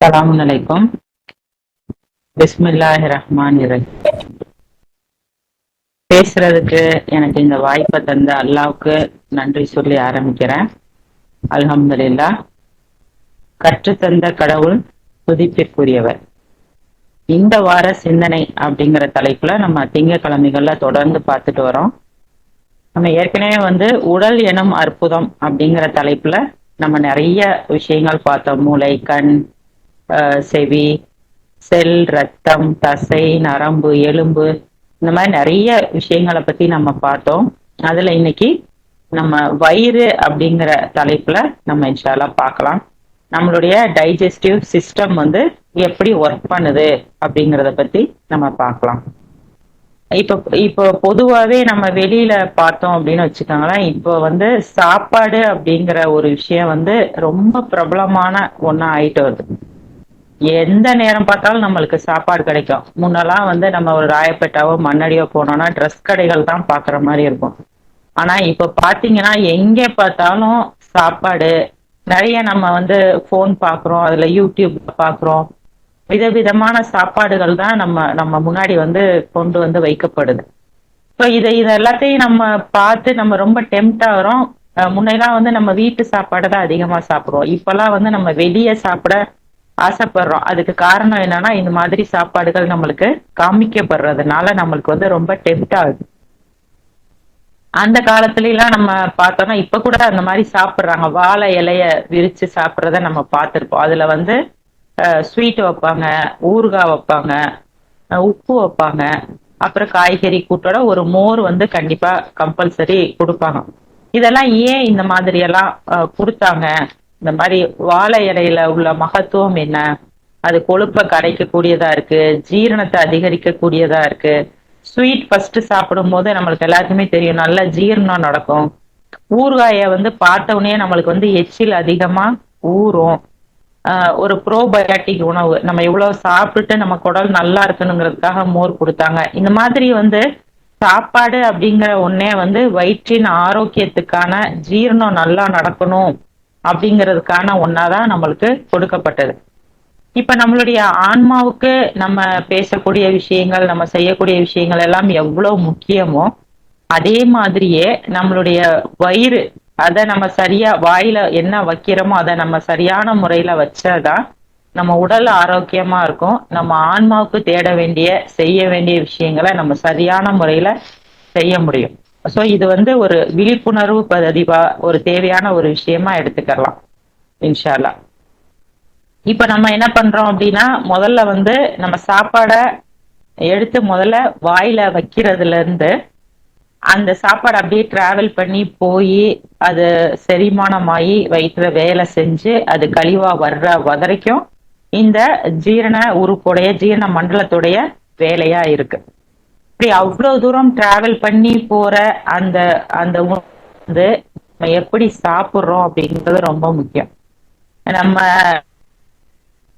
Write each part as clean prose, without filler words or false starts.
அஸ்ஸலாமு அலைக்கும். பிஸ்மில்லாஹிர் ரஹ்மானிர் ரஹீம். பேசுறதுக்கு எனக்கு இந்த வாய்ப்பை தந்த அல்லாவுக்கு நன்றி சொல்லி ஆரம்பிக்கிறேன். அல்ஹம்துலில்லாஹ். கற்றுத்தந்த கடவுள் துதிப்பிற்குரியவர். இந்த வார சிந்தனை அப்படிங்கிற தலைப்புல நம்ம திங்கட்கிழமைகள்ல தொடர்ந்து பார்த்துட்டு வரோம். நம்ம ஏற்கனவே உடல் எனும் அற்புதம் அப்படிங்கிற தலைப்புல நம்ம நிறைய விஷயங்கள் பார்த்தோம். மூளை, கண், செவி, செல், ரத்தம், தசை, நரம்பு, எலும்பு, இந்த மாதிரி நிறைய விஷயங்களை பத்தி நம்ம பார்த்தோம். அதுல இன்னைக்கு நம்ம வயிறு அப்படிங்கிற தலைப்புல நம்ம இன்ஷால்லா பார்க்கலாம். நம்மளுடைய டைஜஸ்டிவ் சிஸ்டம் எப்படி ஒர்க் பண்ணுது அப்படிங்கிறத பத்தி நம்ம பார்க்கலாம். இப்போ பொதுவாவே நம்ம வெளியில பார்த்தோம் அப்படின்னு வச்சுக்கோங்களேன். இப்போ சாப்பாடு அப்படிங்கிற ஒரு விஷயம் ரொம்ப பிரபலமான ஒண்ணா ஆயிட்டு வருது. எந்த நேரம் பார்த்தாலும் நம்மளுக்கு சாப்பாடு கிடைக்கும். முன்னெல்லாம் நம்ம ஒரு ராயப்பேட்டாவோ மண்ணடியோ போனோம்னா ட்ரெஸ் கடைகள் தான் பாக்குற மாதிரி இருக்கும். ஆனா இப்ப பாத்தீங்கன்னா எங்க பார்த்தாலும் சாப்பாடு. நிறைய நம்ம போன் பாக்குறோம், அதுல யூடியூப் பாக்குறோம். விதவிதமான சாப்பாடுகள் தான் நம்ம முன்னாடி கொண்டு வைக்கப்படுது. ஸோ இது எல்லாத்தையும் நம்ம பார்த்து நம்ம ரொம்ப டெம்ட் ஆகிறோம். முன்னெல்லாம் நம்ம வீட்டு சாப்பாடை தான் அதிகமா சாப்பிடுவோம். இப்பெல்லாம் நம்ம வெளியே சாப்பிட ஆசைப்படுறோம். அதுக்கு காரணம் என்னன்னா, இந்த மாதிரி சாப்பாடுகள் நம்மளுக்கு காமிக்கப்படுறதுனால நம்மளுக்கு ரொம்ப டெம்ட் ஆகுது. அந்த காலத்துல எல்லாம் நம்ம பார்த்தோம்னா இப்ப கூட அந்த மாதிரி சாப்பிடுறாங்க. வாழை இலைய விரிச்சு சாப்பிடுறத நம்ம பார்த்திருப்போம். அதுல ஸ்வீட் வைப்பாங்க, ஊறுகாய் வைப்பாங்க, உப்பு வைப்பாங்க, அப்புறம் காய்கறி கூட்டோட ஒரு மோர் கண்டிப்பா கம்பல்சரி கொடுப்பாங்க. இதெல்லாம் ஏன் இந்த மாதிரி எல்லாம் கொடுத்தாங்க? இந்த மாதிரி வாழை இலையில உள்ள மகத்துவம் என்ன? அது கொழுப்பை கரைக்கக்கூடியதா இருக்கு, ஜீரணத்தை அதிகரிக்க கூடியதா இருக்கு. ஸ்வீட் ஃபர்ஸ்ட் சாப்பிடும் போது நம்மளுக்கு எல்லாருக்குமே தெரியும், நல்ல ஜீரணம் நடக்கும். ஊறுகாய பார்த்த உடனே நம்மளுக்கு எச்சில் அதிகமா ஊறும். ஒரு ப்ரோபயாட்டிக் உணவு. நம்ம இவ்வளவு சாப்பிட்டுட்டு நம்ம குடல் நல்லா இருக்கணுங்கிறதுக்காக மோர் கொடுத்தாங்க. இந்த மாதிரி சாப்பாடு அப்படிங்கிற ஒன்னே வயிற்றின் ஆரோக்கியத்துக்கான ஜீரணம் நல்லா நடக்கணும் அப்படிங்கிறதுக்கான ஒன்னாதான் நம்மளுக்கு கொடுக்கப்பட்டது. இப்ப நம்மளுடைய ஆன்மாவுக்கு நம்ம பேசக்கூடிய விஷயங்கள், நம்ம செய்யக்கூடிய விஷயங்கள் எல்லாம் எவ்வளவு முக்கியமோ அதே மாதிரியே நம்மளுடைய வயிறு, அதை நம்ம சரியா வாயில என்ன வைக்கிறோமோ அதை நம்ம சரியான முறையில வச்சாதான் நம்ம உடல் ஆரோக்கியமா இருக்கும். நம்ம ஆன்மாவுக்கு தேட வேண்டிய செய்ய வேண்டிய விஷயங்களை நம்ம சரியான முறையில செய்ய முடியும். சோ இது ஒரு விழிப்புணர்வு பதிவா ஒரு தேவையான ஒரு விஷயமா எடுத்துக்கலாம் இன்ஷா அல்லாஹ். இப்ப நம்ம என்ன பண்றோம் அப்படின்னா, முதல்ல நம்ம சாப்பாட எடுத்து முதல்ல வாயில வைக்கிறதுல இருந்து அந்த சாப்பாடு அப்படியே டிராவல் பண்ணி போய் அது செரிமானமாயி வயிற்றுல வேலை செஞ்சு அது கழிவா வர்ற வரைக்கும் இந்த ஜீரண உறுப்புடைய ஜீரண மண்டலத்துடைய வேலையா இருக்கு. இப்படி அவ்வளவு தூரம் டிராவல் பண்ணி போற அந்த அந்த நம்ம எப்படி சாப்பிடுறோம் அப்படிங்கிறது ரொம்ப முக்கியம். நம்ம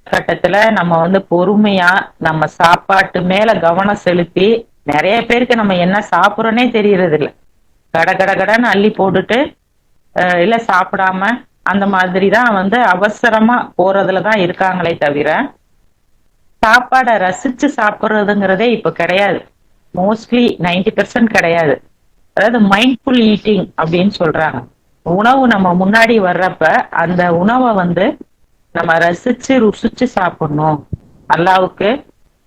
கட்டத்துல நம்ம பொறுமையா நம்ம சாப்பாட்டு மேல கவனம் செலுத்தி, நிறைய பேருக்கு நம்ம என்ன சாப்பிடுறோன்னே தெரியறது இல்லை. கடன்னு அள்ளி போட்டுட்டு இல்ல சாப்பிடாம அந்த மாதிரிதான் அவசரமா போறதுலதான் இருக்காங்களே தவிர சாப்பாடை ரசிச்சு சாப்பிடுறதுங்கிறதே இப்ப கிடையாது. மோஸ்ட்லி 90% கிடையாது. அதாவது மைண்ட்ஃபுல் ஈட்டிங் அப்படின்னு சொல்றாங்க. உணவு நம்ம முன்னாடி வர்றப்ப அந்த உணவை நம்ம ரசிச்சு ருசிச்சு சாப்பிடணும். அல்லாவுக்கு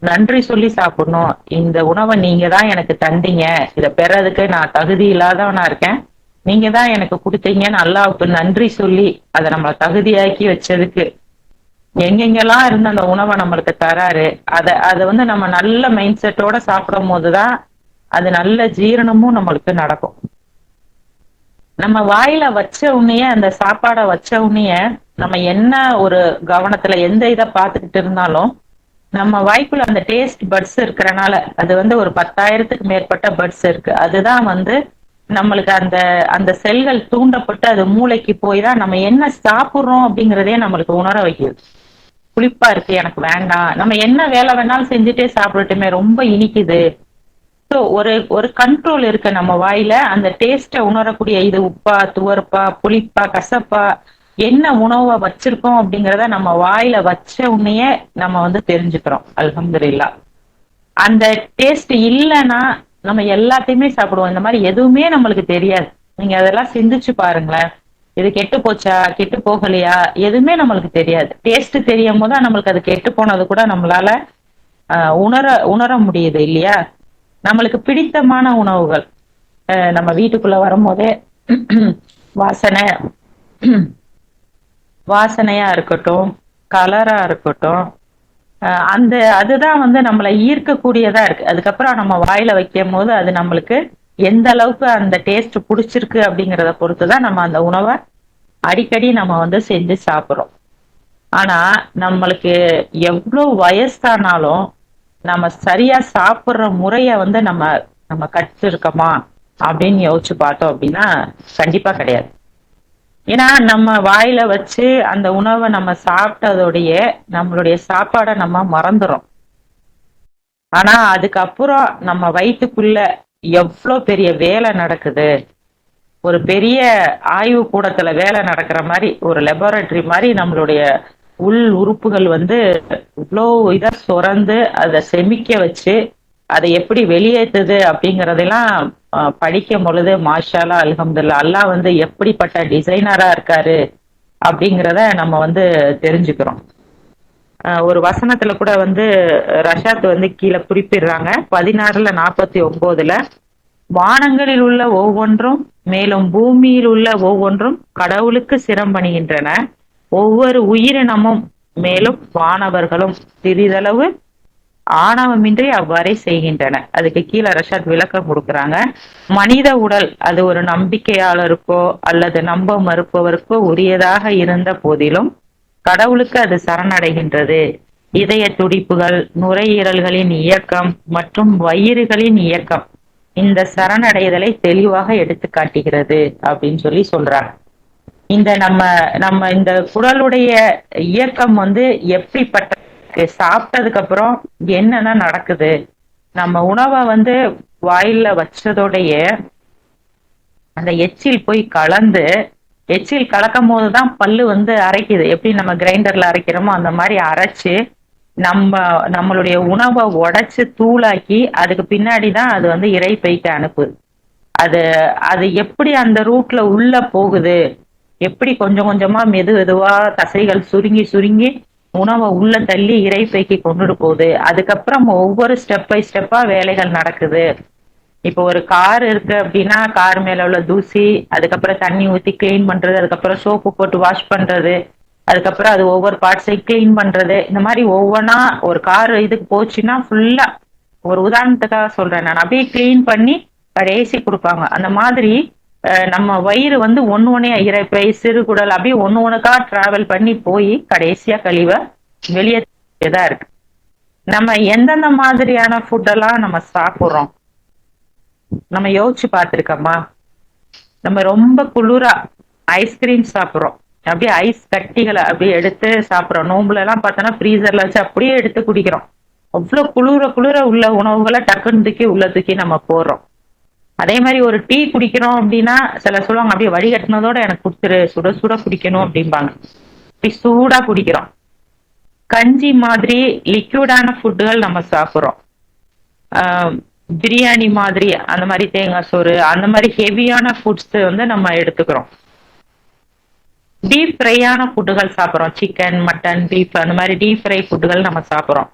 நன்றி சொல்லி சாப்பிடணும். இந்த உணவை நீங்க தான் எனக்கு தந்தீங்க, இதை பெறதுக்கு நான் தகுதி இல்லாதவனா இருக்கேன், நீங்க தான் எனக்கு கொடுத்தீங்கன்னு அல்லாவுக்கு நன்றி சொல்லி அதை நம்மளை தகுதியாக்கி வச்சதுக்கு எங்கெங்கெல்லாம் இருந்து அந்த உணவை நம்மளுக்கு தராரு. அதை நம்ம நல்ல மைண்ட் செட்டோட சாப்பிடும் போதுதான் அது நல்ல ஜீரணமும் நம்மளுக்கு நடக்கும். நம்ம வாயில வச்ச உடனேயே அந்த சாப்பாடை வச்ச உடனேயே நம்ம என்ன ஒரு கவனத்துல எந்த இதை பார்த்துக்கிட்டு இருந்தாலும் நம்ம வாய்க்குள்ள அந்த டேஸ்ட் பட்ஸ் இருக்கிறனால அது ஒரு 10,000க்கு மேற்பட்ட பட்ஸ் இருக்கு. அதுதான் நம்மளுக்கு அந்த அந்த செல்கள் தூண்டப்பட்டு அது மூளைக்கு போய் தான் நம்ம என்ன சாப்பிடுறோம் அப்படிங்கிறதே நம்மளுக்கு உணர வைக்குது. புளிப்பா இருக்கு, எனக்கு வேண்டாம், நம்ம என்ன வேலை வேணாலும் செஞ்சுட்டே சாப்பிடட்டுமே, ரொம்ப இனிக்குது. ஸோ ஒரு கண்ட்ரோல் இருக்கு நம்ம வாயில. அந்த டேஸ்ட்டை உணரக்கூடிய, இது உப்பா, துவர்ப்பா, புளிப்பா, கசப்பா, என்ன உணவை வச்சிருக்கோம் அப்படிங்கிறத நம்ம வாயில வச்ச உடனேயே நம்ம வந்து தெரிஞ்சுக்கிறோம். அல்ஹம்துலில்லாஹ். அந்த டேஸ்ட் இல்லைன்னா நம்ம எல்லாத்தையுமே சாப்பிடுவோம். இந்த மாதிரி எதுவுமே நம்மளுக்கு தெரியாது. நீங்க அதெல்லாம் சிந்திச்சு பாருங்களேன். இது கெட்டு போச்சா, கெட்டு போகலையா, எதுவுமே நம்மளுக்கு தெரியாது. டேஸ்ட் தெரியும் போது நம்மளுக்கு அது கெட்டு போனது கூட நம்மளால உணர உணர முடியுது இல்லையா? நம்மளுக்கு பிடித்தமான உணவுகள் நம்ம வீட்டுக்குள்ள வரும்போதே வாசனை வாசனையா இருக்கட்டும், கலரா இருக்கட்டும், அந்த அதுதான் வந்து நம்மளை ஈர்க்கக்கூடியதா இருக்கு. அதுக்கப்புறம் நம்ம வாயில வைக்கும் போது அது நம்மளுக்கு எந்த அளவுக்கு அந்த டேஸ்ட் பிடிச்சிருக்கு அப்படிங்கிறத பொறுத்துதான் நம்ம அந்த உணவை அடிக்கடி நம்ம வந்து செஞ்சு சாப்பிடுறோம். ஆனா நம்மளுக்கு எவ்வளவு வயசானாலும் நம்ம சரியா சாப்பிடுற முறைய வந்து நம்ம நம்ம கற்றிருக்கோமா அப்படின்னு யோசிச்சு பார்த்தோம் அப்படின்னா கண்டிப்பா கிடையாது. ஏன்னா நம்ம வாயில வச்சு அந்த உணவை நம்ம சாப்பிட்டதோடைய நம்மளுடைய சாப்பாடை நம்ம மறந்துறோம். ஆனா அதுக்கப்புறம் நம்ம வயிற்றுக்குள்ள எவ்வளவு பெரிய வேலை நடக்குது, ஒரு பெரிய ஆய்வு கூடத்துல வேலை நடக்கிற மாதிரி, ஒரு லெபார்டரி மாதிரி நம்மளுடைய உள் உறுப்புகள் வந்து இவ்வளோ இதை சுரந்து அதை செமிக்க வச்சு அதை எப்படி வெளியேற்றுது அப்படிங்கறதெல்லாம் படிக்கும் பொழுது மாஷாலா அல்ஹம்துலில்லாஹ் அல்லாஹ் வந்து எப்படிப்பட்ட டிசைனரா இருக்காரு அப்படிங்கிறத நம்ம வந்து தெரிஞ்சுக்கிறோம். ஒரு வசனத்துல கூட வந்து ரஷாத் வந்து கீழே குறிப்பிடுறாங்க 16:49, வானங்களில் உள்ள ஒவ்வொன்றும் மேலும் பூமியில் உள்ள ஒவ்வொன்றும் கடவுளுக்கு சிரம்பணிகின்றன. ஒவ்வொரு உயிரினமும் மேலும் வானவர்களும் சிறிதளவு ஆணவமின்றி அவ்வாறே செய்கின்றன. அதுக்கு கீழே ரஷாத் விளக்கம் கொடுக்குறாங்க. மனித உடல் அது ஒரு நம்பிக்கையாளருக்கோ அல்லது நம்ப மறுப்பவருக்கோ உரியதாக இருந்த போதிலும் கடவுளுக்கு அது சரணடைகின்றது. இதய துடிப்புகள், நுரையீரல்களின் இயக்கம் மற்றும் வயிறுகளின் இயக்கம் இந்த சரணடைதலை தெளிவாக எடுத்து காட்டுகிறது அப்படின்னு சொல்றாங்க. இந்த நம்ம நம்ம இந்த குடலுடைய இயக்கம் வந்து எப்படிப்பட்ட சாப்பிட்டதுக்கு அப்புறம் என்னென்ன நடக்குது, நம்ம உணவை வந்து வாயில வச்சதோடைய அந்த எச்சில் போய் கலந்து எச்சில் கலக்கும் போதுதான் பல்லு வந்து அரைக்குது. எப்படி நம்ம கிரைண்டர்ல அரைக்கிறோமோ அந்த மாதிரி அரைச்சு நம்மளுடைய உணவை உடைச்சு தூளாக்கி அதுக்கு பின்னாடிதான் அது வந்து இரைப்பைக்கு அனுப்புது. அது அது எப்படி அந்த ரூட்ல உள்ள போகுது, எப்படி கொஞ்சம் கொஞ்சமா மெதுவா தசைகள் சுருங்கி சுருங்கி உணவை உள்ள தள்ளி இரைப்பைக்கு கொண்டுட்டு போகுது. அதுக்கப்புறம் ஒவ்வொரு ஸ்டெப் பை ஸ்டெப்பா வேலைகள் நடக்குது. இப்போ ஒரு கார் இருக்கு அப்படின்னா கார் மேல உள்ள தூசி, அதுக்கப்புறம் தண்ணி ஊத்தி கிளீன் பண்றது, அதுக்கப்புறம் சோப்பு போட்டு வாஷ் பண்றது, அதுக்கப்புறம் அது ஒவ்வொரு பார்ட்ஸையும் கிளீன் பண்றது, இந்த மாதிரி ஒவ்வொன்றா ஒரு கார் இதுக்கு போச்சுன்னா ஃபுல்லா ஒரு உதாரணத்துக்காக சொல்றேன் நான், அப்படியே கிளீன் பண்ணி கடைசி கொடுப்பாங்க. அந்த மாதிரி நம்ம வயிறு வந்து ஒண்ணுனையா இரைப்பை சிறுகுடல் அப்படியே ஒண்ணுக்கா டிராவல் பண்ணி போய் கடைசியா கழிவை வெளியேற்றதா இருக்கு. நம்ம எந்தெந்த மாதிரியான ஃபுட்டெல்லாம் நம்ம சாப்பிடுறோம் நம்ம யோசிச்சு பார்த்திருக்கோமா? நம்ம ரொம்ப குளிரா ஐஸ்கிரீம் சாப்பிடுறோம், அப்படியே ஐஸ் கட்டிகளை அப்படியே எடுத்து சாப்பிடுறோம். நோம்புல எல்லாம் பார்த்தோன்னா ஃப்ரீசர்ல வச்சு அப்படியே எடுத்து குடிக்கிறோம். அவ்வளவு குளிர உள்ள உணவுகளை டக்குன்னு தூக்கி உள்ள தூக்கி நம்ம போடுறோம். அதே மாதிரி ஒரு டீ குடிக்கிறோம் அப்படின்னா சில சொல்லுவாங்க அப்படியே வடிகட்டினதோட எனக்கு கொடுத்துரு, சுட சுட குடிக்கணும் அப்படிம்பாங்க. அப்படி சூடா குடிக்கிறோம். கஞ்சி மாதிரி லிக்விடான ஃபுட்டுகள் நம்ம சாப்பிட்றோம். பிரியாணி மாதிரி அந்த மாதிரி தேங்காய் சோறு அந்த மாதிரி ஹெவியான ஃபுட்ஸ் வந்து நம்ம எடுத்துக்கிறோம். டீப் ஃப்ரையான ஃபுட்டுகள் சாப்பிட்றோம். சிக்கன், மட்டன், பீஃப் அந்த மாதிரி டீப் ஃப்ரை ஃபுட்டுகள் நம்ம சாப்பிட்றோம்.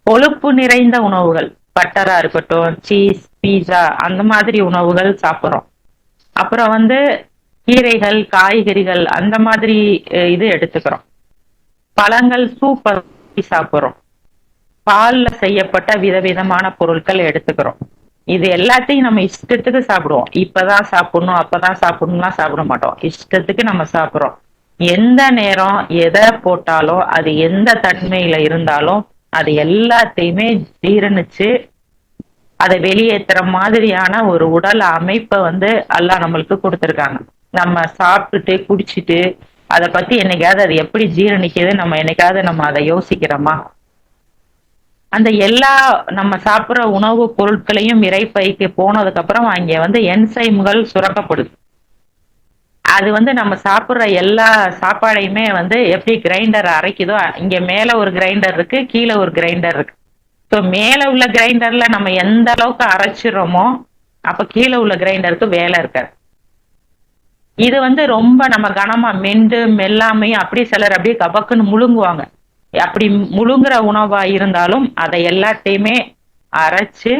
கொழுப்பு நிறைந்த உணவுகள் பட்டரா இருக்கட்டும், சீஸ், பீஸா அந்த மாதிரி உணவுகள் சாப்பிட்றோம். அப்புறம் வந்து கீரைகள், காய்கறிகள் அந்த மாதிரி இது எடுத்துக்கிறோம். பழங்கள், சூப் சாப்பிட்றோம். பால்ல செய்யப்பட்ட விதவிதமான பொருட்கள் எடுத்துக்கிறோம். இது எல்லாத்தையும் நம்ம இஷ்டத்துக்கு சாப்பிடுவோம். இப்பதான் சாப்பிடணும் அப்பதான் சாப்பிடணும்லாம் சாப்பிட மாட்டோம். இஷ்டத்துக்கு நம்ம சாப்பிடுறோம். எந்த நேரம் எதை போட்டாலும் அது எந்த தன்மையில இருந்தாலும் அது எல்லாத்தையுமே ஜீரணிச்சு அதை வெளியேற்றுற மாதிரியான ஒரு உடல் அமைப்பை வந்து அல்லாஹ் நம்மளுக்கு கொடுத்துருக்காங்க. நம்ம சாப்பிட்டுட்டு குடிச்சிட்டு அதை பத்தி என்னைக்காவது அது எப்படி ஜீரணிக்குது நம்ம என்னைக்காவது நம்ம அதை யோசிக்கிறோமா? அந்த எல்லா நம்ம சாப்பிட்ற உணவு பொருட்களையும் இறைப்பைக்கு போனதுக்கு அப்புறம் அங்கே வந்து என்சைம்கள் சுரக்கப்படுது. அது வந்து நம்ம சாப்பிடுற எல்லா சாப்பாடையுமே வந்து எப்படி கிரைண்டர் அரைக்குதோ, இங்க மேல ஒரு கிரைண்டர் இருக்கு, கீழே ஒரு கிரைண்டர் இருக்கு. ஸோ மேல உள்ள கிரைண்டர்ல நம்ம எந்த அளவுக்கு அரைச்சிடுறோமோ, அப்ப கீழே உள்ள கிரைண்டருக்கு வேலை இருக்காது. இது வந்து ரொம்ப நம்ம கனமா மெண்டு மெல்லாமையும் அப்படியே சிலர் அப்படியே கபக்குன்னு முழுங்குவாங்க. அப்படி முழுங்குற உணவா இருந்தாலும் அதை எல்லாத்தையுமே அரைச்சு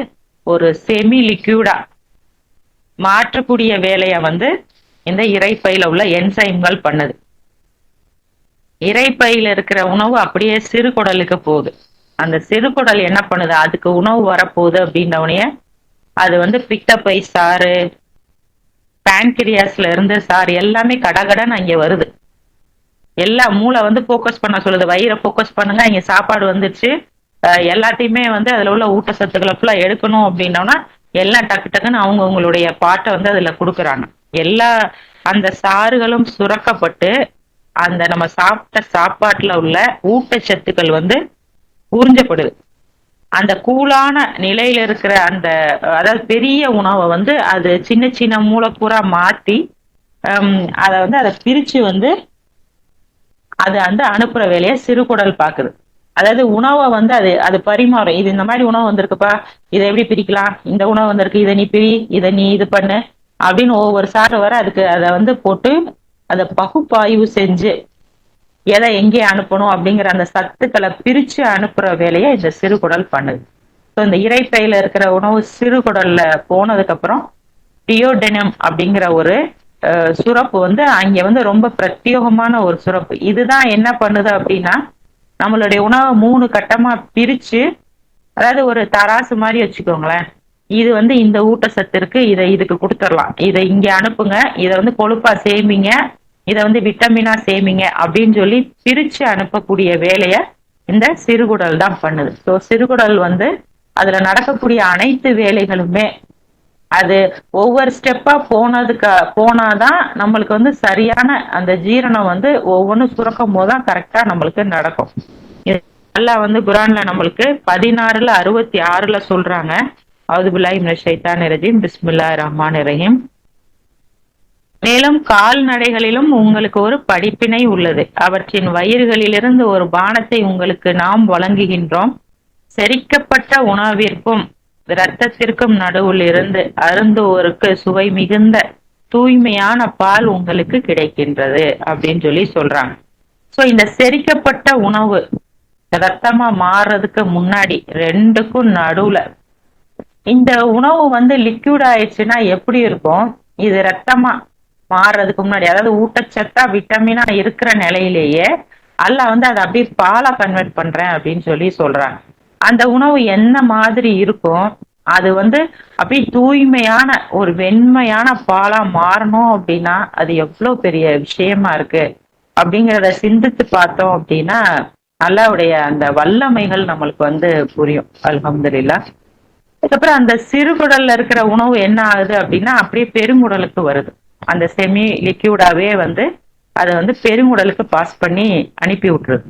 ஒரு செமி லிக்யூடா மாற்றக்கூடிய வேலையை வந்து இந்த இரைப்பையில உள்ள என்சைம்கள் பண்ணுது. இரைப்பையில இருக்கிற உணவு அப்படியே சிறுகுடலுக்கு போகுது. அந்த சிறுகுடல் என்ன பண்ணுது, அதுக்கு உணவு வரப்போகுது அப்படின்னவுடனே அது வந்து பித்தப்பை சாறு, பேன்கிரியாஸ்ல இருந்து சாறு எல்லாமே கடகடன்னு அங்கே வருது. எல்லா மூளை வந்து போக்கஸ் பண்ண சொல்லுது, வயிறை போக்கஸ் பண்ணுங்க, இங்க சாப்பாடு வந்துருச்சு, எல்லாத்தையுமே வந்து அதுல உள்ள ஊட்டச்சத்துக்களை ஃபுல்லா எடுக்கணும் அப்படின்னோம்னா எல்லாம் டக்கு டக்குன்னு அவங்களுடைய பாட்டை வந்து அதுல கொடுக்குறாங்க. எல்லா அந்த சாறுகளும் சுரக்கப்பட்டு அந்த நம்ம சாப்பிட்ட சாப்பாட்டுல உள்ள ஊட்டச்சத்துக்கள் வந்து உறிஞ்சப்படுது. அந்த கூலான நிலையில இருக்கிற அந்த அதாவது பெரிய உணவை வந்து அது சின்ன சின்ன மூலக்கூறா மாத்தி அதை வந்து அதை பிரிச்சு வந்து அது அந்த அனுப்புற வேலையை சிறுகுடல் பாக்குது. அதாவது உணவை வந்து அது அது பரிமாறும். இது இந்த மாதிரி உணவு வந்திருக்குப்பா, இதை எப்படி பிரிக்கலாம், இந்த உணவு வந்திருக்கு, இதை நீ பிரி, இதை நீ இது பண்ணு அப்படின்னு ஒவ்வொரு சாறு வர அதுக்கு அதை வந்து போட்டு அதை பகுப்பாய்வு செஞ்சு எதை எங்கே அனுப்பணும் அப்படிங்கிற அந்த சத்துக்களை பிரிச்சு அனுப்புற வேலையை இந்த சிறுகுடல் பண்ணுது. ஸோ இந்த இரைப்பையில இருக்கிற உணவு சிறுகுடல்ல போனதுக்கு அப்புறம் டியோடெனம் அப்படிங்கிற ஒரு சுரப்பு வந்து அங்க வந்து ரொம்ப பிரத்யேகமான ஒரு சுரப்பு. இதுதான் என்ன பண்ணுது அப்படின்னா நம்மளுடைய உணவை 3 கட்டமா பிரிச்சு, அதாவது ஒரு தராசு மாதிரி வச்சுக்கோங்களேன், இது வந்து இந்த ஊட்டச்சத்து இருக்கு, இதை இதுக்கு கொடுத்துடலாம், இதை இங்க அனுப்புங்க, இதை வந்து கொழுப்பா சேமிங்க, இதை வந்து விட்டமினா சேமிங்க அப்படின்னு சொல்லி பிரிச்சு அனுப்பக்கூடிய வேலையை இந்த சிறுகுடல் தான் பண்ணுது. ஸோ சிறுகுடல் வந்து அதுல நடக்கக்கூடிய அனைத்து வேலைகளுமே அது ஒவ்வொரு ஸ்டெப்பா போனாதான் நம்மளுக்கு வந்து சரியான அந்த ஜீரணம் வந்து ஒவ்வொன்றும் சுரக்கும் போதுதான் கரெக்டா நம்மளுக்கு நடக்கும். நல்லா வந்து குரான்ல நம்மளுக்கு 16:66 சொல்றாங்க, அவுதுபில்லாஹி மினஷ் ஷைத்தானிர் ரஜீம், பிஸ்மில்லாஹிர் ரஹ்மானிர் ரஹீம். மேலும் கால்நடைகளிலும் உங்களுக்கு ஒரு படிப்பினை உள்ளது, அவற்றின் வயிறுகளிலிருந்து ஒரு பானத்தை உங்களுக்கு நாம் வழங்குகின்றோம், செரிக்கப்பட்ட உணவிற்கும் இரத்தத்திற்கும் நடுவில் இருந்து அருந்துவோருக்கு சுவை மிகுந்த தூய்மையான பால் உங்களுக்கு கிடைக்கின்றது அப்படின்னு சொல்லி சொல்றாங்க. சோ இந்த செரிக்கப்பட்ட உணவு ரத்தமா மாறுறதுக்கு முன்னாடி ரெண்டுக்கும் நடுவுல இந்த உணவு வந்து லிக்யூட் ஆயிடுச்சுன்னா எப்படி இருக்கும், இது ரத்தமா மாறுறதுக்கு முன்னாடி அதாவது ஊட்டச்சத்தா விட்டமினா இருக்கிற நிலையிலேயே அல்லாஹ் வந்து அதை அப்படியே பாலா கன்வெர்ட் பண்றேன் அப்படின்னு சொல்லி சொல்றாங்க. அந்த உணவு என்ன மாதிரி இருக்கும், அது வந்து அப்படியே தூய்மையான ஒரு வெண்மையான பாலா மாறணும் அப்படின்னா அது எவ்வளவு பெரிய விஷயமா இருக்கு அப்படிங்கிறத சிந்தித்து பார்த்தோம் அப்படின்னா அல்லாஹ்வுடைய அந்த வல்லமைகள் நம்மளுக்கு வந்து புரியும். அல்ஹம்துலில்லாஹ். அதுக்கப்புறம் அந்த சிறுகுடல்ல இருக்கிற உணவு என்ன ஆகுது அப்படின்னா அப்படியே பெருங்குடலுக்கு வருது. அந்த செமி லிக்யூடாவே வந்து அதை வந்து பெருங்குடலுக்கு பாஸ் பண்ணி அனுப்பி விட்டுருது.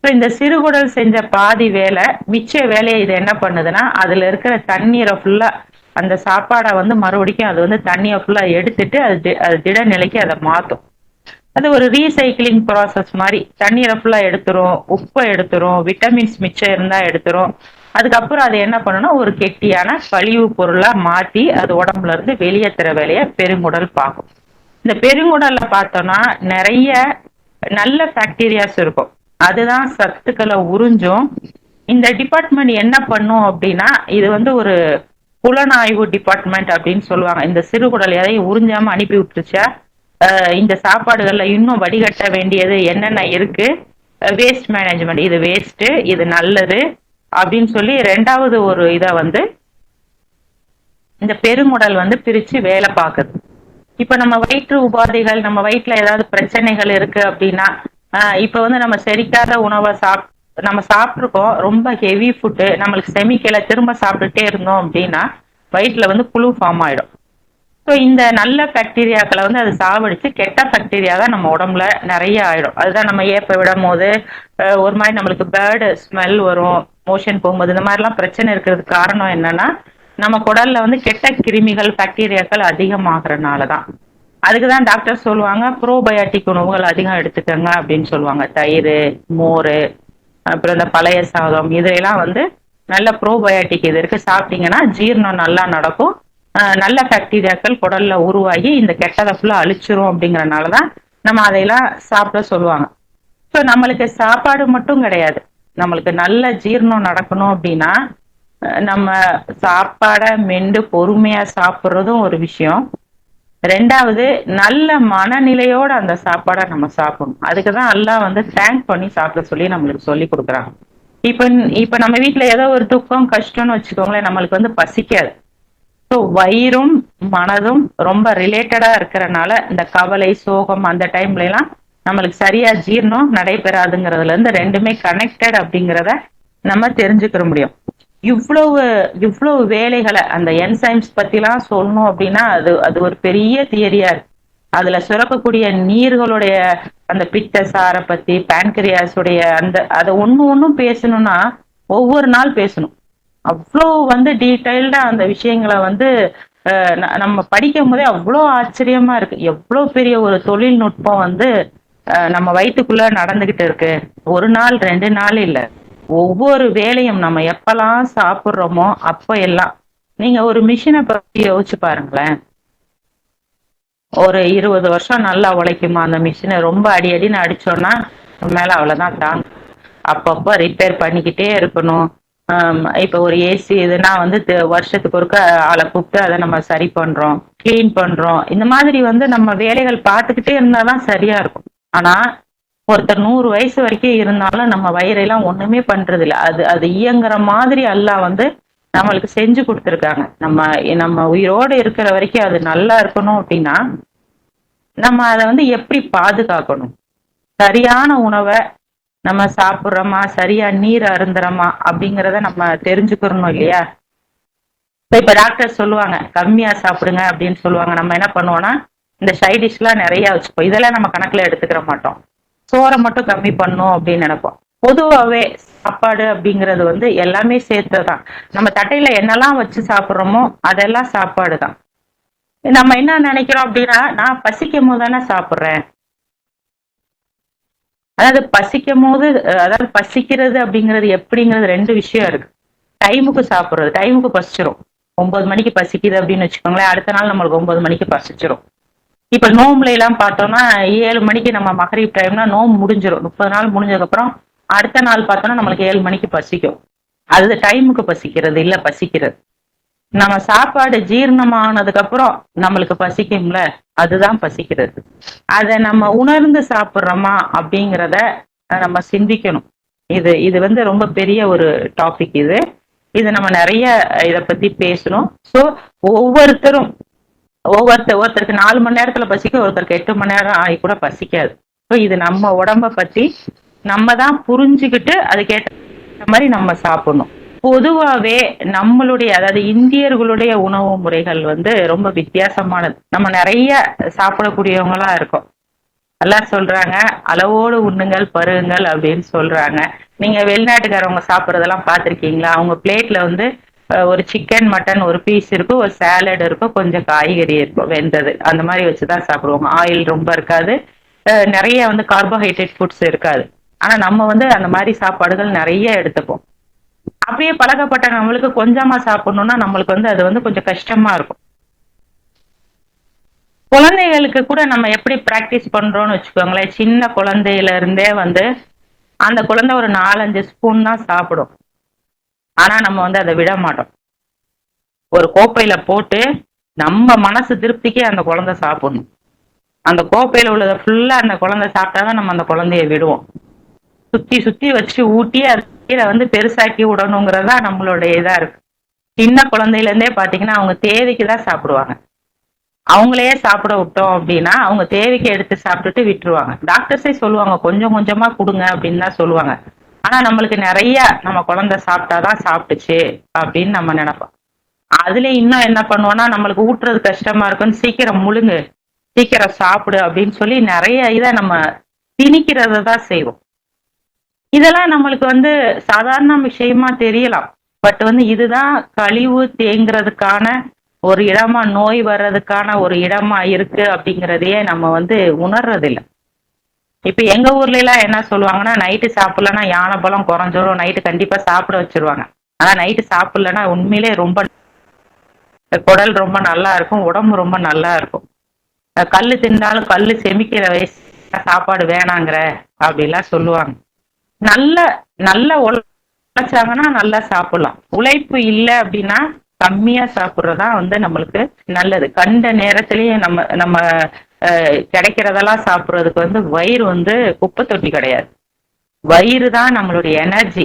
இந்த சிறுகுடல் செஞ்ச பாதி வேலை, மிச்ச வேலையை இது என்ன பண்ணுதுன்னா அதுல இருக்கிற தண்ணீரை ஃபுல்லா அந்த சாப்பாடை வந்து மறுபடியும் அது வந்து தண்ணியை ஃபுல்லா எடுத்துட்டு அது திட நிலைக்கு அதை மாற்றும். அது ஒரு ரீசைக்கிளிங் ப்ராசஸ் மாதிரி தண்ணீரை ஃபுல்லா எடுத்துரும், உப்பை எடுத்துரும், விட்டமின்ஸ் மிச்சம் இருந்தா எடுத்துரும். அதுக்கப்புறம் அது என்ன பண்ணணும்னா ஒரு கெட்டியான கழிவு பொருளா மாத்தி அது உடம்புல இருந்து வெளியேற்றுற வேலையை பெருங்குடல் பார்க்கும். இந்த பெருங்குடல்ல பார்த்தோம்னா நிறைய நல்ல பாக்டீரியாஸ் இருக்கும், அதுதான் சத்துக்களை உறிஞ்சும். இந்த டிபார்ட்மெண்ட் என்ன பண்ணும் அப்படின்னா இது வந்து ஒரு புலனாய்வு டிபார்ட்மெண்ட் அப்படின்னு சொல்லுவாங்க. இந்த சிறுகுடல் எதையும் உறிஞ்சாம அனுப்பி விட்டுருச்சா, இந்த சாப்பாடுகள்ல இன்னும் வடிகட்ட வேண்டியது என்னென்ன இருக்கு, வேஸ்ட் மேனேஜ்மெண்ட், இது வேஸ்ட் இது நல்லது அப்படின்னு சொல்லி ரெண்டாவது ஒரு இதை வந்து இந்த பெருங்குடல் வந்து பிரிச்சு வேலை பார்க்குது. இப்ப நம்ம வயிற்று உபாதைகள், நம்ம வயிற்றுல ஏதாவது பிரச்சனைகள் இருக்கு அப்படின்னா இப்ப வந்து நம்ம செரிக்காத உணவை நம்ம சாப்பிட்ருக்கோம், ரொம்ப ஹெவி ஃபுட்டு, நம்மளுக்கு செமிக்கலை திரும்ப சாப்பிட்டுட்டே இருந்தோம் அப்படின்னா வயிற்றுல வந்து புழு ஃபார்ம் ஆயிடும். ஸோ இந்த நல்ல பாக்டீரியாக்களை வந்து அது சாவடிச்சு கெட்ட பாக்டீரியா தான் நம்ம உடம்புல நிறைய ஆயிடும். அதுதான் நம்ம ஏப்ப விடும் போது ஒரு மாதிரி நம்மளுக்கு பேர்டு ஸ்மெல் வரும், மோஷன் போகும்போது இந்த மாதிரிலாம் பிரச்சனை இருக்கிறதுக்கு காரணம் என்னன்னா நம்ம குடல்ல வந்து கெட்ட கிருமிகள் பாக்டீரியாக்கள் அதிகமாகறதுனால தான். அதுக்குதான் டாக்டர் சொல்லுவாங்க ப்ரோபயாட்டிக் உணவுகள் அதிகம் எடுத்துக்கங்க அப்படின்னு சொல்லுவாங்க. தயிர், மோர், அப்புறம் இந்த பழைய சாதம் இதையெல்லாம் வந்து நல்ல ப்ரோபயாட்டிக் இது இருக்கு, சாப்பிட்டீங்கன்னா ஜீரணம் நல்லா நடக்கும். நல்ல பாக்டீரியாக்கள் குடல்ல உருவாகி இந்த கெட்டதை ஃபுல்லா அழிச்சிரும். அப்படிங்கறதுனாலதான் நம்ம அதையெல்லாம் சாப்பிட சொல்லுவாங்க. ஸோ நம்மளுக்கு சாப்பாடு மட்டும் கிடையாது, நம்மளுக்கு நல்ல ஜீரணம் நடக்கணும் அப்படின்னா நம்ம சாப்பாடை மெண்டு பொறுமையா சாப்பிட்றதும் ஒரு விஷயம். ரெண்டாவது, நல்ல மனநிலையோட அந்த சாப்பாடை நம்ம சாப்பிடணும். அதுக்குதான் எல்லாம் வந்து தேங்க் பண்ணி சாப்பிட சொல்லி நம்மளுக்கு சொல்லி கொடுக்குறாங்க. இப்ப இப்ப நம்ம வீட்டுல ஏதோ ஒரு துக்கம் கஷ்டம்னு வச்சுக்கோங்களேன், நம்மளுக்கு வந்து பசிக்காது. ஸோ வயிறும் மனதும் ரொம்ப ரிலேட்டடா இருக்கிறனால இந்த கவலை சோகம் அந்த டைம்ல எல்லாம் நம்மளுக்கு சரியா ஜீரணம் நடைபெறாதுங்கிறதுல இருந்து ரெண்டுமே கனெக்டட் அப்படிங்கிறத நம்ம தெரிஞ்சுக்கிற முடியும். இவ்வளவு இவ்வளவு வேலைகளை அந்த என்சைம்ஸ் பத்திலாம் சொல்லணும் அப்படின்னா அது அது ஒரு பெரிய தியரியா இருக்கு. அதுல சுரக்கக்கூடிய நீர்களுடைய அந்த பித்த சாரை பத்தி, பேன்கிரியாஸுடைய அந்த அதை ஒன்னும் பேசணும்னா ஒவ்வொரு நாள் பேசணும். அவ்வளோ வந்து டீட்டெயில்டா அந்த விஷயங்களை வந்து நம்ம படிக்கும் போதே அவ்வளோ ஆச்சரியமா இருக்கு. எவ்வளோ பெரிய ஒரு தொழில்நுட்பம் வந்து நம்ம வயிற்றுக்குள்ள நடந்துகிட்டு இருக்கு. ஒரு நாள் 2 நாள் இல்ல, ஒவ்வொரு வேலையும் நம்ம எப்பெல்லாம் சாப்பிட்றோமோ அப்ப எல்லாம். நீங்க ஒரு மிஷினை பத்தி யோசிச்சு பாருங்களேன். ஒரு 20 வருஷம் நல்லா உழைக்குமா அந்த மிஷினை? ரொம்ப அடின்னு அடிச்சோம்னா மேல அவ்வளவுதான் தாங்க. அப்பப்போ ரிப்பேர் பண்ணிக்கிட்டே இருக்கணும். இப்ப ஒரு ஏசி இதுனா வந்து வருஷத்துக்கு ஒருக்க ஆளை கூப்பிட்டு அதை நம்ம சரி பண்றோம், கிளீன் பண்றோம். இந்த மாதிரி வந்து நம்ம வேலைகள் பார்த்துக்கிட்டே இருந்தாதான் சரியா இருக்கும். ஆனா ஒருத்தர் 100 வயசு வரைக்கும் இருந்தாலும் நம்ம வயிறெல்லாம் ஒண்ணுமே பண்றது இல்லை. அது அது இயங்குற மாதிரி எல்லாம் வந்து நம்மளுக்கு செஞ்சு கொடுத்துருக்காங்க. நம்ம நம்ம உயிரோடு இருக்கிற வரைக்கும் அது நல்லா இருக்கணும் அப்படின்னா நம்ம அதை வந்து எப்படி பாதுகாக்கணும்? சரியான உணவை நம்ம சாப்பிட்றோமா, சரியா நீர் அருந்துறோமா அப்படிங்கிறத நம்ம தெரிஞ்சுக்கிறணும் இல்லையா? இப்ப டாக்டர் சொல்லுவாங்க கம்மியா சாப்பிடுங்க அப்படின்னு சொல்லுவாங்க. நம்ம என்ன பண்ணுவோம்னா இந்த சைடிஷ் எல்லாம் நிறைய வச்சுப்போம். இதெல்லாம் நம்ம கணக்குல எடுத்துக்கிற மாட்டோம். சோறை மட்டும் கம்மி பண்ணும் அப்படின்னு நினைப்போம். பொதுவாகவே சாப்பாடு அப்படிங்கிறது வந்து எல்லாமே சேர்த்துதான். நம்ம தட்டையில என்னெல்லாம் வச்சு சாப்பிட்றோமோ அதெல்லாம் சாப்பாடு தான். நம்ம என்ன நினைக்கிறோம் அப்படின்னா, நான் பசிக்கும் போது தானே சாப்பிட்றேன். அதாவது பசிக்கும் போது, அதாவது பசிக்கிறது அப்படிங்கிறது எப்படிங்கிறது 2 விஷயம் இருக்கு. டைமுக்கு சாப்பிட்றது, டைமுக்கு பசிச்சிரும். 9 மணிக்கு பசிக்குது அப்படின்னு வச்சுக்கோங்களேன், அடுத்த நாள் நம்மளுக்கு 9 மணிக்கு பசிச்சிரும். இப்ப நோம்புல எல்லாம் பார்த்தோம்னா 7 மணிக்கு நம்ம மகரிப் டைம்னா நோம்பு முடிஞ்சிடும். 30 நாள் முடிஞ்சதுக்கு அப்புறம் அடுத்த நாள் பார்த்தோம்னா நம்மளுக்கு 7 மணிக்கு பசிக்கும். அது டைமுக்கு பசிக்கிறது இல்ல, பசிக்கிறது. நம்ம சாப்பாடு ஜீரணமானதுக்கு அப்புறம் நம்மளுக்கு பசிக்கும்ல, அதுதான் பசிக்கிறது. அதை நம்ம உணர்ந்து சாப்பிட்றோமா அப்படிங்கிறத நம்ம சிந்திக்கணும். இது இது வந்து ரொம்ப பெரிய ஒரு டாபிக். இது நம்ம நிறைய இதை பத்தி பேசணும். ஸோ ஒவ்வொருத்தரும் ஒருத்தருக்கு 4 மணி நேரத்துல பசிக்கும், ஒருத்தருக்கு 8 மணி நேரம் ஆகி கூட பசிக்காது. ஸோ இது நம்ம உடம்ப பத்தி நம்ம தான் புரிஞ்சுக்கிட்டு அதுக்கேற்ற மாதிரி நம்ம சாப்பிடணும். பொதுவாவே நம்மளுடைய, அதாவது இந்தியர்களுடைய உணவு முறைகள் வந்து ரொம்ப வித்தியாசமானது. நம்ம நிறைய சாப்பிடக்கூடியவங்களா இருக்கோம். எல்லாம் சொல்றாங்க அளவோடு உண்ணுங்கள் பருகுங்கள் அப்படின்னு சொல்றாங்க. நீங்க வெளிநாட்டுக்காரவங்க சாப்பிட்றதெல்லாம் பார்த்துருக்கீங்களா? அவங்க பிளேட்ல வந்து ஒரு சிக்கன் மட்டன் ஒரு பீஸ் இருக்கும், ஒரு சாலட் இருக்கும், கொஞ்சம் காய்கறி இருக்கும் வெந்தது, அந்த மாதிரி வச்சுதான் சாப்பிடுவாங்க. ஆயில் ரொம்ப இருக்காது, நிறைய வந்து கார்போஹைட்ரேட் ஃபுட்ஸ் இருக்காது. ஆனா நம்ம வந்து அந்த மாதிரி சாப்பாடுகள் நிறைய எடுத்துப்போம். அப்படியே பழக்கப்பட்ட நம்மளுக்கு கொஞ்சமா சாப்பிடணும்னா நம்மளுக்கு வந்து அது வந்து கொஞ்சம் கஷ்டமா இருக்கும். குழந்தைகளுக்கு கூட நம்ம எப்படி பிராக்டிஸ் பண்றோம்னு வச்சுக்கோங்களேன். சின்ன குழந்தையில இருந்தே வந்து அந்த குழந்தை ஒரு 4-5 ஸ்பூன் தான் சாப்பிடும். ஆனா நம்ம வந்து அதை விட மாட்டோம். ஒரு கோப்பையில போட்டு நம்ம மனசு திருப்திக்கே அந்த குழந்தை சாப்பிடணும். அந்த கோப்பையில உள்ளதை ஃபுல்லா அந்த குழந்தை சாப்பிட்டாதான் நம்ம அந்த குழந்தைய விடுவோம். சுத்தி சுத்தி வச்சு ஊட்டி அது கீழே வந்து பெருசாக்கி விடணுங்கிறதா நம்மளுடைய இதா இருக்கு. சின்ன குழந்தையில இருந்தே பாத்தீங்கன்னா அவங்க தேவைக்கு தான் சாப்பிடுவாங்க. அவங்களையே சாப்பிட விட்டோம் அப்படின்னா அவங்க தேவைக்கு எடுத்து சாப்பிட்டுட்டு விட்டுருவாங்க. டாக்டர்ஸே சொல்லுவாங்க கொஞ்சம் கொஞ்சமா கொடுங்க அப்படின்னு தான் சொல்லுவாங்க. ஆனா நம்மளுக்கு நிறைய நம்ம குழந்தை சாப்பிட்டாதான் சாப்பிட்டுச்சு அப்படின்னு நம்ம நினைப்போம். அதுல இன்னும் என்ன பண்ணுவோம்னா நம்மளுக்கு ஊட்டுறது கஷ்டமா இருக்குன்னு சீக்கிரம் முழுங்கு, சீக்கிரம் சாப்பிடு அப்படின்னு சொல்லி நிறைய இதை நம்ம திணிக்கிறத தான் செய்வோம். இதெல்லாம் நம்மளுக்கு வந்து சாதாரண விஷயமா தெரியலாம். பட் வந்து இதுதான் கழிவு தேங்குறதுக்கான ஒரு இடமா நோய் வர்றதுக்கான ஒரு இடமா இருக்கு அப்படிங்கிறதையே நம்ம வந்து உணர்றதில்ல. இப்ப எங்க ஊர்ல எல்லாம் என்ன சொல்லுவாங்கன்னா, நைட்டு சாப்பிடலன்னா யானை பலம் குறைஞ்சிரும், நைட்டு கண்டிப்பா சாப்பிட வச்சிருவாங்க. ஆனா நைட்டு சாப்பிடலன்னா உண்மையிலே ரொம்ப குடல் ரொம்ப நல்லா இருக்கும், உடம்பு ரொம்ப நல்லா இருக்கும். கல்லு தின்னாலும் கல்லு செமிக்கிற வயசு சாப்பாடு வேணாங்கிற அப்படிலாம் சொல்லுவாங்க. நல்ல நல்ல உழைச்சாங்கன்னா நல்லா சாப்பிடலாம். உழைப்பு இல்லை அப்படின்னா கம்மியா சாப்பிடுறதா வந்து நம்மளுக்கு நல்லது. கண்ட நேரத்திலேயே நம்ம நம்ம கிடைக்கிறதெல்லாம் சாப்பிடுறதுக்கு வந்து வயிறு வந்து குப்பை தொட்டி கிடையாது. வயிறு தான் நம்மளுடைய எனர்ஜி.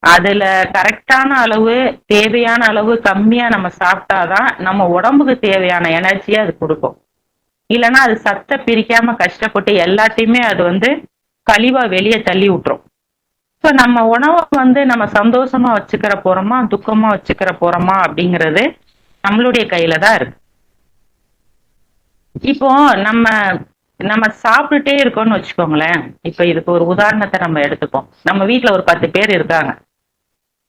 அதுல கரெக்டான அளவு, தேவையான அளவு கம்மியா நம்ம சாப்பிட்டாதான் நம்ம உடம்புக்கு தேவையான எனர்ஜியை அது கொடுக்கும். இல்லைன்னா அது சத்தை பிரிக்காம கஷ்டப்பட்டு எல்லாத்தையுமே அது வந்து கழிவா வெளியே தள்ளி விட்டுரும். ஸோ நம்ம உணவை வந்து நம்ம சந்தோஷமா வச்சுக்கிற போறோமா, துக்கமா வச்சுக்கிற போறோமா அப்படிங்கிறது நம்மளுடைய கையில தான் இருக்கு. இப்போ நம்ம நம்ம சாப்பிட்டுட்டே இருக்கோம்னு வச்சுக்கோங்களேன். இப்ப இதுக்கு ஒரு உதாரணத்தை நம்ம எடுத்துப்போம். நம்ம வீட்டுல ஒரு 10 பேர் இருக்காங்க.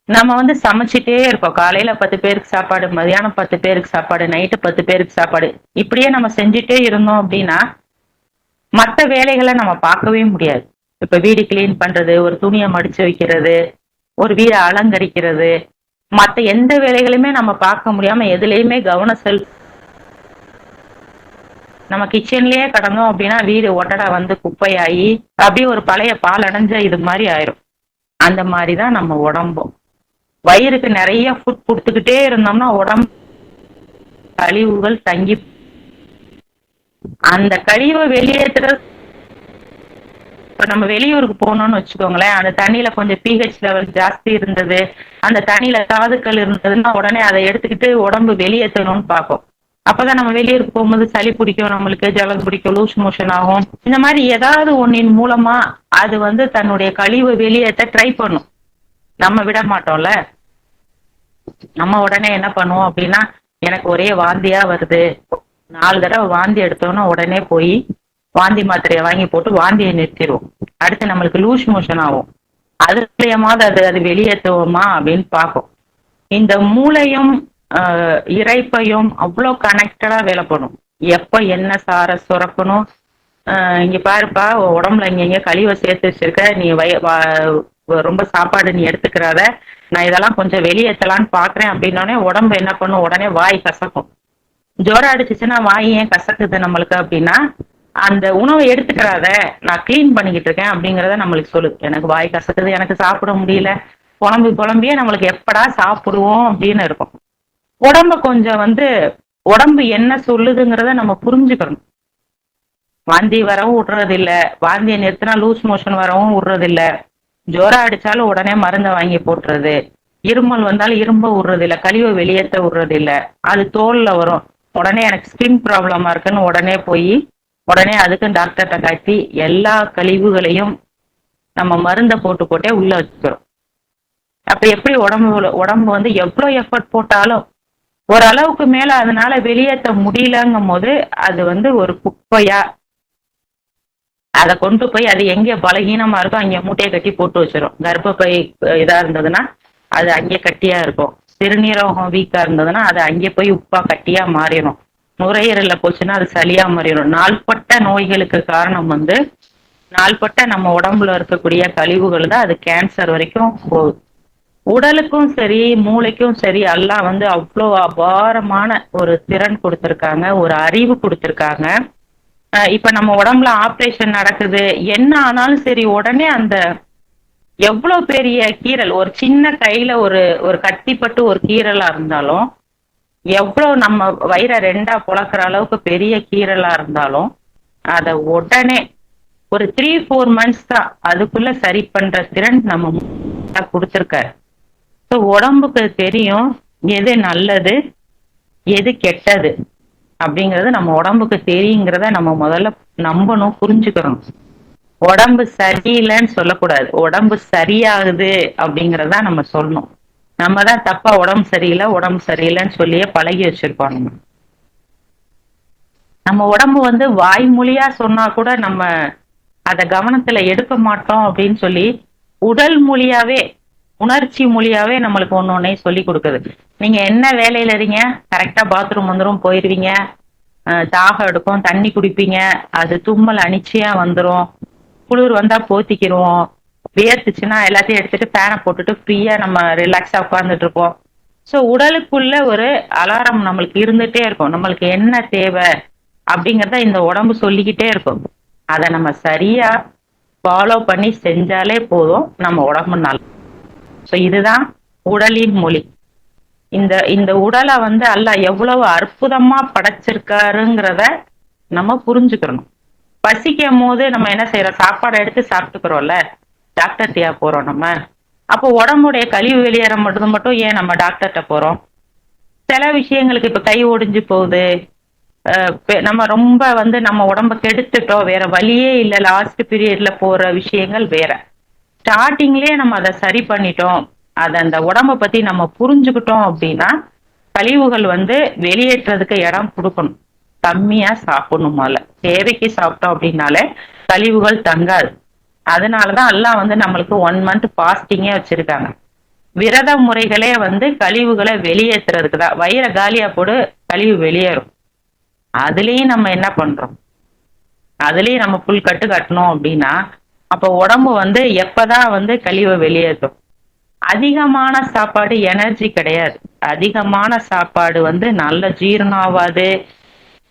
நம்ம வந்து சமைச்சிட்டே இருக்கோம். காலையில 10 பேருக்கு சாப்பாடு, மதியானம் 10 பேருக்கு சாப்பாடு, நைட்டு 10 பேருக்கு சாப்பாடு. இப்படியே நம்ம செஞ்சுட்டே இருந்தோம் அப்படின்னா மற்ற வேலைகளை நம்ம பார்க்கவே முடியாது. இப்ப வீடு கிளீன் பண்றது, ஒரு துணியை மடிச்சு வைக்கிறது, ஒரு வீடை அலங்கரிக்கிறது, மற்ற எந்த வேலைகளுமே நம்ம பார்க்க முடியாம எதுலையுமே கவனம் நம்ம கிச்சன்லயே கடந்தோம் அப்படின்னா வீடு ஒட்டடா வந்து குப்பையாகி அப்படியே ஒரு பழைய பால் அடைஞ்ச இது மாதிரி ஆயிரும். அந்த மாதிரிதான் நம்ம உடம்பும். வயிறுக்கு நிறைய ஃபுட் கொடுத்துக்கிட்டே இருந்தோம்னா உடம்பு கழிவுகள் தங்கி அந்த கழிவை வெளியேற்றுறது. இப்ப நம்ம வெளியூருக்கு போனோம்னு வச்சுக்கோங்களேன், அந்த தண்ணியில கொஞ்சம் பிஹெச் லெவல் ஜாஸ்தி இருந்தது, அந்த தண்ணியில தாதுக்கள் இருந்ததுன்னா உடனே அதை எடுத்துக்கிட்டு உடம்பு வெளியேற்றணும்னு பார்ப்போம். அப்பதான் நம்ம வெளியூருக்கு போகும்போது சளி பிடிக்கும், நம்மளுக்கு ஜலம் பிடிக்கும், லூஸ் மோஷன் ஆகும். இந்த மாதிரி ஏதாவது ஒன்னின் மூலமா அது வந்து தன்னுடைய கழிவு வெளியேற்ற ட்ரை பண்ணும். நம்ம விட மாட்டோம்ல. நம்ம உடனே என்ன பண்ணுவோம் அப்படின்னா, எனக்கு ஒரே வாந்தியா வருது, 4 தடவை வாந்தி எடுத்தோம்னா உடனே போய் வாந்தி மாத்திரையை வாங்கி போட்டு வாந்தியை நிறுத்திடுவோம். அடுத்து நம்மளுக்கு லூஸ் மோஷன் ஆகும். அது மூலியமாவது அது வெளியேற்றுவோமா அப்படின்னு பார்ப்போம். இந்த மூளையும் இறைப்பையும் அவ்வளோ கனெக்டடா வேலை பண்ணும். எப்ப என்ன சார சுரக்கணும், இங்க பாருப்பா உடம்புல இங்க கழிவை சேர்த்து வச்சிருக்க, நீ ரொம்ப சாப்பாடு நீ எடுத்துக்கிறாத, நான் இதெல்லாம் கொஞ்சம் வெளியேற்றலான்னு பாக்குறேன் அப்படின்னோடனே உடம்பு என்ன பண்ணும், உடனே வாய் கசக்கும். ஜோரம் அடிச்சுச்சுன்னா வாய் ஏன் கசக்குது நம்மளுக்கு அப்படின்னா, அந்த உணவை எடுத்துக்கிறாத, நான் கிளீன் பண்ணிக்கிட்டு இருக்கேன் அப்படிங்கிறத நம்மளுக்கு சொல்லுது. எனக்கு வாய் கசக்குது, எனக்கு சாப்பிட முடியல, குழம்பியே நம்மளுக்கு எப்படா சாப்பிடுவோம் அப்படின்னு இருக்கும். உடம்ப கொஞ்சம் வந்து உடம்பு என்ன சொல்லுதுங்கிறத நம்ம புரிஞ்சுக்கணும். வாந்தி வரவும் விடுறது இல்ல, வாந்தியை நிறுத்தினா லூஸ் மோஷன் வரவும் விடுறது இல்ல, ஜோரம் அடிச்சாலும் உடனே மருந்தை வாங்கி போட்டுறது, இருமல் வந்தாலும் இரும்ப விடுறது இல்ல, கழிவை வெளியேற்ற விடுறது இல்ல. அது தோல்ல வரும், உடனே எனக்கு ஸ்கின் ப்ராப்ளமா இருக்குன்னு உடனே போய் உடனே அதுக்கு டாக்டர்கிட்ட காட்டி எல்லா கழிவுகளையும் நம்ம மருந்தை போட்டே உள்ள வச்சுக்கிறோம். அப்ப எப்படி உடம்பு வந்து எவ்வளவு எஃபர்ட் போட்டாலும் ஓரளவுக்கு மேல அதனால வெளியேற்ற முடியலங்கும் போது அது வந்து ஒரு குப்பையா அதை கொண்டு போய் அது எங்க பலகீனமா இருக்கோ அங்க மூட்டையை கட்டி போட்டு வச்சிடும். கர்ப்பப்பை இதா இருந்ததுன்னா அது அங்கே கட்டியா இருக்கும், சிறுநீரகம் வீக்கா இருந்ததுன்னா அது அங்கே போய் உப்பா கட்டியா மாறிடும், நுரையீரல்ல போச்சுன்னா அது சளியா மாறிடும். நாள்பட்ட நோய்களுக்கு காரணம் வந்து நாள்பட்ட நம்ம உடம்புல இருக்கக்கூடிய கழிவுகள் தான். அது கேன்சர் வரைக்கும் போகுது. உடலுக்கும் சரி மூளைக்கும் சரி எல்லாம் வந்து அவ்வளோ அபாரமான ஒரு திறன் கொடுத்துருக்காங்க, ஒரு அறிவு கொடுத்துருக்காங்க. இப்ப நம்ம உடம்புல ஆப்ரேஷன் நடக்குது என்ன ஆனாலும் சரி, உடனே அந்த எவ்வளவு பெரிய கீறல், ஒரு சின்ன கையில ஒரு ஒரு கத்திப்பட்டு ஒரு கீறலா இருந்தாலும், எவ்வளவு நம்ம வயிறை 2ஆ பொளக்குற அளவுக்கு பெரிய கீறலா இருந்தாலும் அதை உடனே ஒரு 3-4 months தான் அதுக்குள்ள சரி பண்ற திறன் நம்ம கொடுத்துருக்காரு. ஸோ உடம்புக்கு தெரியும் எது நல்லது எது கெட்டது அப்படிங்கிறது. நம்ம உடம்புக்கு தெரியுங்கிறத நம்ம முதல்ல நம்பணும், புரிஞ்சுக்கணும். உடம்பு சரியில்லைன்னு சொல்லக்கூடாது, உடம்பு சரியாகுது அப்படிங்கிறத நம்ம சொல்லணும். நம்ம தான் தப்பா உடம்பு சரியில்லைன்னு சொல்லியே பழகி வச்சிருக்கோம். நம்ம உடம்பு வந்து வாய்மொழியா சொன்னா கூட நம்ம அதை கவனத்துல எடுக்க மாட்டோம் அப்படின்னு சொல்லி உடல் மொழியாவே உணர்ச்சி மொழியாவே நம்மளுக்கு ஒன்னொன்னே சொல்லி கொடுக்குது. நீங்க என்ன வேலையில இருங்க, கரெக்டா பாத்ரூம் வந்துரும் போயிருவீங்க. தாகம் எடுக்கும், தண்ணி குடிப்பீங்க. அது தும்மல் அனிச்சையா வந்துரும். குளிர் வந்தா போத்திக்கிருவோம். வேர்த்துச்சுன்னா எல்லாத்தையும் எடுத்துட்டு ஃபேனை போட்டுட்டு ஃப்ரீயா நம்ம ரிலாக்ஸா உட்கார்ந்துட்டு இருப்போம். ஸோ உடலுக்குள்ள ஒரு அலாரம் நம்மளுக்கு இருந்துட்டே இருக்கும். நம்மளுக்கு என்ன தேவை அப்படிங்கிறத இந்த உடம்பு சொல்லிக்கிட்டே இருக்கும். அதை நம்ம சரியா ஃபாலோ பண்ணி செஞ்சாலே போதும், நம்ம உடம்பு நல்லா. ஸோ இதுதான் உடலின் மொழி. இந்த இந்த உடலை வந்து அல்லாஹ் எவ்வளவு அற்புதமா படைச்சிருக்காருங்கிறத நம்ம புரிஞ்சுக்கணும். பசிக்கும் போது நம்ம என்ன செய்யறோம், சாப்பாடை எடுத்து சாப்பிட்டுக்கிறோம்ல, டாக்டர்கிட்டயா போறோம் நம்ம? அப்போ உடம்புடைய கழிவு வெளியேற மட்டும் ஏன் நம்ம டாக்டர்கிட்ட போறோம்? சில விஷயங்களுக்கு இப்ப கை ஒடிஞ்சு போகுது, நம்ம ரொம்ப வந்து நம்ம உடம்ப கெடுத்துட்டோம், வேற வழியே இல்லை, லாஸ்ட் பீரியட்ல போற விஷயங்கள் வேற. ஸ்டார்டிங்லயே நம்ம அதை சரி பண்ணிட்டோம், அதை அந்த உடம்ப பத்தி நம்ம புரிஞ்சுக்கிட்டோம் அப்படின்னா கழிவுகள் வந்து வெளியேற்றதுக்கு இடம் கொடுக்கணும். கம்மியா சாப்பிடணும், போல தேவைக்கு சாப்பிட்டோம் அப்படின்னாலே கழிவுகள் தங்காது. அதனாலதான் எல்லாம் வந்து நம்மளுக்கு 1 month பாஸ்டிங்கே வச்சிருக்காங்க. விரத முறைகளே வந்து கழிவுகளை வெளியேற்றுறதுக்கு தான். வயிறை காலியா போடு, கழிவு வெளியேறும். அதுலயும் நம்ம என்ன பண்றோம், அதுலயும் நம்ம புல் கட்டு கட்டணும் அப்படின்னா அப்ப உடம்பு வந்து எப்பதான் வந்து கழிவை வெளியேற்றும்? அதிகமான சாப்பாடு எனர்ஜி கிடையாது. அதிகமான சாப்பாடு வந்து நல்ல ஜீரணம் ஆகாது,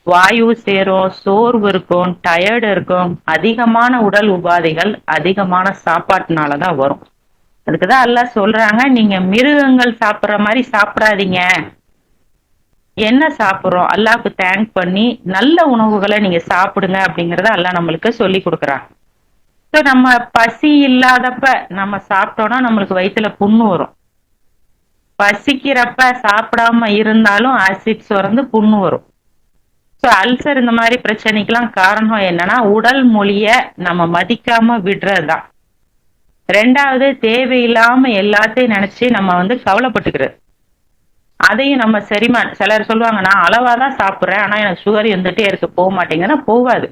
வாயு சேரும், சோர்வு இருக்கும், டயர்டு இருக்கும். அதிகமான உடல் உபாதைகள் அதிகமான சாப்பாட்டுனாலதான் வரும். அதுக்குதான் எல்லாம் சொல்றாங்க, நீங்க மிருகங்கள் சாப்பிடுற மாதிரி சாப்பிடாதீங்க. என்ன சாப்பிடுறோம், அல்லாஹ்க்கு தேங்க் பண்ணி நல்ல உணவுகளை நீங்க சாப்பிடுங்க அப்படிங்கறத அல்லாஹ் நம்மளுக்கு சொல்லி கொடுக்குறாங்க. ஸோ நம்ம பசி இல்லாதப்ப நம்ம சாப்பிட்டோம்னா நம்மளுக்கு வயிற்றுல புண்ணு வரும். பசிக்கிறப்ப சாப்பிடாம இருந்தாலும் ஆசிட் சுரந்து புண்ணு வரும். ஸோ அல்சர் இந்த மாதிரி பிரச்சனைக்கெல்லாம் காரணம் என்னன்னா உடல் மொழிய நம்ம மதிக்காம விடுறதுதான். ரெண்டாவது, தேவையில்லாம எல்லாத்தையும் நினைச்சு நம்ம வந்து கவலைப்பட்டுக்கிறது. அதையும் நம்ம சிலர் சொல்லுவாங்க, நான் அளவாதான் சாப்பிட்றேன், ஆனா எனக்கு சுகர் இருந்துட்டே இருக்கு, போக மாட்டேங்கன்னா போகாது.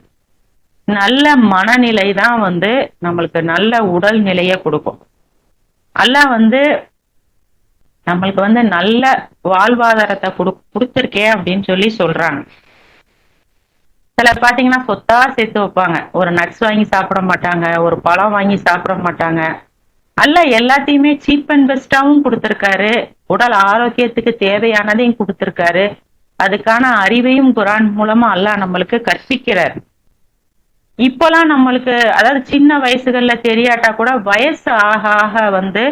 நல்ல மனநிலை தான் வந்து நம்மளுக்கு நல்ல உடல் நிலையை கொடுக்கும். அல்லாஹ் வந்து நம்மளுக்கு வந்து நல்ல வாழ்வாதாரத்தை கொடுத்துருக்கேன் அப்படின்னு சொல்லி சொல்றாங்க. சிலர் பாத்தீங்கன்னா சொத்தா சேர்த்து வைப்பாங்க. ஒரு நட்ஸ் வாங்கி சாப்பிட மாட்டாங்க, ஒரு பழம் வாங்கி சாப்பிட மாட்டாங்க. அல்லாஹ் எல்லாத்தையுமே சீப் அண்ட் பெஸ்டாவும் கொடுத்துருக்காரு, உடல் ஆரோக்கியத்துக்கு தேவையானதையும் கொடுத்துருக்காரு. அதுக்கான அறிவையும் குரான் மூலமா அல்லாஹ் நம்மளுக்கு கற்பிக்கிறார். இப்போலாம் நம்மளுக்கு, அதாவது சின்ன வயசுகள்ல தெரியாட்டா கூட வயசு ஆக ஆக வந்து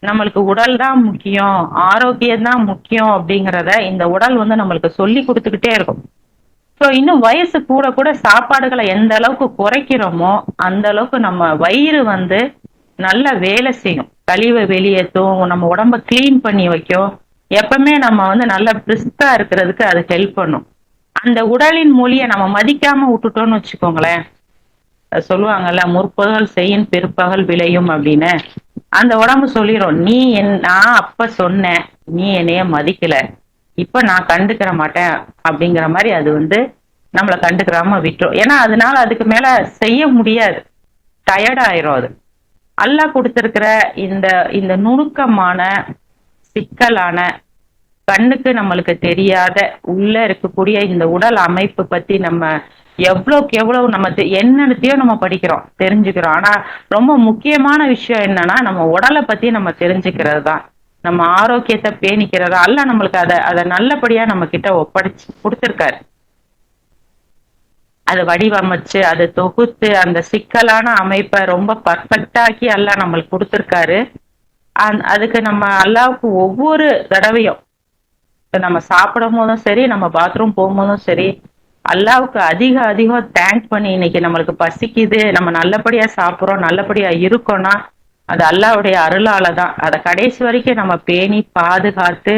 நம்மளுக்கு உடல் தான் முக்கியம், ஆரோக்கியம் தான் முக்கியம் அப்படிங்கிறத இந்த உடல் வந்து நம்மளுக்கு சொல்லி கொடுத்துக்கிட்டே இருக்கும். ஸோ இன்னும் வயசு கூட கூட சாப்பாடுகளை எந்த அளவுக்கு குறைக்கிறோமோ அந்த அளவுக்கு நம்ம வயிறு வந்து நல்ல வேலை செய்யும், கழிவை வெளியேற்றும், நம்ம உடம்ப கிளீன் பண்ணி வைக்கும். எப்பவுமே நம்ம வந்து நல்ல பிரிஸ்கா இருக்கிறதுக்கு அது ஹெல்ப் பண்ணும். அந்த உடலின் மொழியை நம்ம மதிக்காம விட்டுட்டோம்னு வச்சுக்கோங்களேன், சொல்லுவாங்கல்ல, முற்பகல் செய்யும் பிற்பகல் விளையும் அப்படின்னு. அந்த உடம்பு சொல்லிடும், நான் அப்ப சொன்னேன், நீ என்னைய மதிக்கல, இப்ப நான் கண்டுக்கிற மாட்டேன் அப்படிங்கிற மாதிரி அது வந்து நம்மளை கண்டுக்கிறாம விட்டுரும். ஏன்னா அதனால அதுக்கு மேல செய்ய முடியாது, டயர்ட் ஆயிரும். அது அல்லாஹ் கொடுத்திருக்கிற இந்த இந்த நுணுக்கமான சிக்கலான கண்ணுக்கு நம்மளுக்கு தெரியாத உள்ள இருக்கக்கூடிய இந்த உடல் அமைப்பு பத்தி நம்ம எவ்வளவுக்கு எவ்வளவு நம்ம என்னத்தையோ நம்ம படிக்கிறோம், தெரிஞ்சுக்கிறோம். ஆனா ரொம்ப முக்கியமான விஷயம் என்னன்னா நம்ம உடலை பத்தி நம்ம தெரிஞ்சுக்கிறது தான், நம்ம ஆரோக்கியத்தை பேணிக்கிறதா. அல்லாஹ் நம்மளுக்கு அதை நல்லபடியா நம்ம கிட்ட ஒப்படைச்சு கொடுத்துருக்காரு. அதை வடிவமைச்சு அதை தொகுத்து அந்த சிக்கலான அமைப்பை ரொம்ப பர்ஃபெக்டாக்கி அல்லாஹ் நம்மளுக்கு கொடுத்துருக்காரு. அதுக்கு நம்ம அல்லாஹ்வுக்கு ஒவ்வொரு தடவையும் நம்ம சாப்பிடும் போதும் சரி, நம்ம பாத்ரூம் போகும்போதும் சரி, அல்லாஹ்வுக்கு அதிகம் தேங்க் பண்ணி, இன்னைக்கு நம்மளுக்கு பசிக்குது, நம்ம நல்லபடியா சாப்பிட்றோம், நல்லபடியா இருக்கோம்னா அது அல்லாஹ்வுடைய அருளால தான். அதை கடைசி வரைக்கும் நம்ம பேணி பாதுகாத்து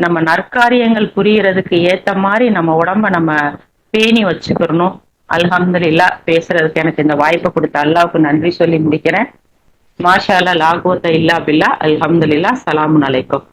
நம்ம நற்காரியங்கள் புரியறதுக்கு ஏத்த மாதிரி நம்ம உடம்ப நம்ம பேணி வச்சுக்கிறணும். அல்ஹம்துலில்லாஹ். பேசுறதுக்கு எனக்கு இந்த வாய்ப்பை கொடுத்த அல்லாஹ்வுக்கு நன்றி சொல்லி முடிக்கிறேன். மாஷா அல்லாஹ், லா குவத்த இல்லா பில்லா. அல்ஹம்துலில்லாஹ். ஸலாமுன் அலைக்கும்.